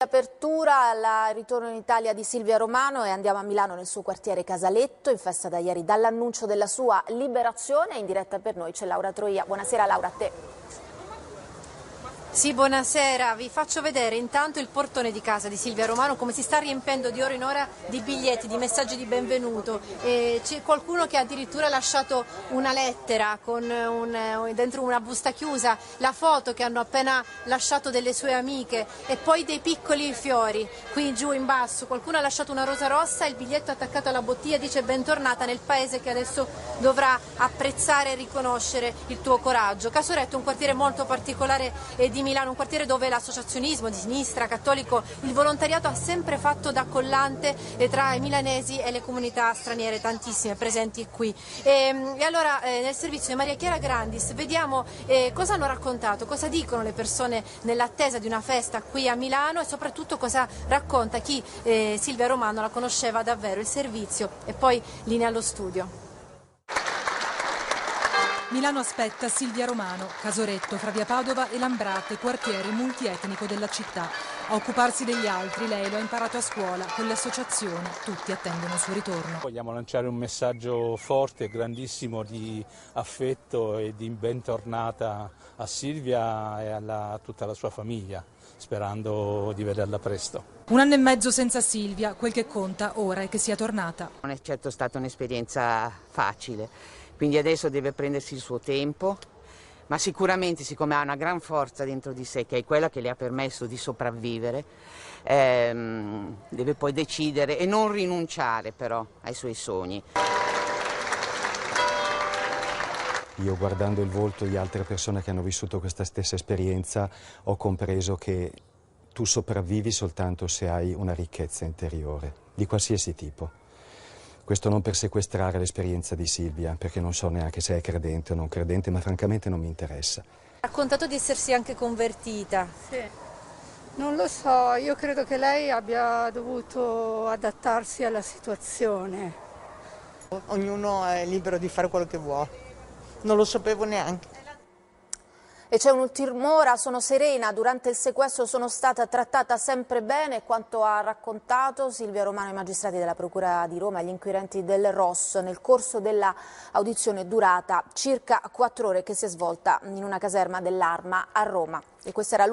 Apertura al ritorno in Italia di Silvia Romano e andiamo a Milano nel suo quartiere Casaletto, in festa da ieri dall'annuncio della sua liberazione. In diretta per noi c'è Laura Troia. Buonasera Laura, a te. Sì, buonasera. Vi faccio vedere intanto il portone di casa di Silvia Romano, come si sta riempendo di ora in ora di biglietti, di messaggi di benvenuto. C'è qualcuno che ha addirittura lasciato una lettera con dentro una busta chiusa, la foto che hanno appena lasciato delle sue amiche e poi dei piccoli fiori. Qui giù in basso qualcuno ha lasciato una rosa rossa e il biglietto attaccato alla bottiglia dice: bentornata nel paese che adesso dovrà apprezzare e riconoscere il tuo coraggio. Casoretto è un quartiere molto particolare di Milano, un quartiere dove l'associazionismo di sinistra, cattolico, il volontariato ha sempre fatto da collante tra i milanesi e le comunità straniere, tantissime presenti qui. E allora nel servizio di Maria Chiara Grandis vediamo cosa hanno raccontato, cosa dicono le persone nell'attesa di una festa qui a Milano e soprattutto cosa racconta chi Silvia Romano la conosceva davvero, il servizio e poi linea allo studio. Milano aspetta Silvia Romano, Casoretto, fra via Padova e Lambrate, quartiere multietnico della città. A occuparsi degli altri lei lo ha imparato a scuola, con le associazioni, tutti attendono il suo ritorno. Vogliamo lanciare un messaggio forte e grandissimo di affetto e di bentornata a Silvia e a tutta la sua famiglia, sperando di vederla presto. Un anno e mezzo senza Silvia, quel che conta ora è che sia tornata. Non è certo stata un'esperienza facile. Quindi adesso deve prendersi il suo tempo, ma sicuramente, siccome ha una gran forza dentro di sé, che è quella che le ha permesso di sopravvivere, deve poi decidere e non rinunciare però ai suoi sogni. Io, guardando il volto di altre persone che hanno vissuto questa stessa esperienza, ho compreso che tu sopravvivi soltanto se hai una ricchezza interiore, di qualsiasi tipo. Questo non per sequestrare l'esperienza di Silvia, perché non so neanche se è credente o non credente, ma francamente non mi interessa. Ha raccontato di essersi anche convertita. Sì, non lo so, io credo che lei abbia dovuto adattarsi alla situazione. Ognuno è libero di fare quello che vuole, non lo sapevo neanche. E c'è un'ultima ora, sono serena, durante il sequestro sono stata trattata sempre bene, quanto ha raccontato Silvia Romano ai magistrati della Procura di Roma e agli inquirenti del ROS nel corso dell'audizione durata circa 4 ore che si è svolta in una caserma dell'Arma a Roma. E questa era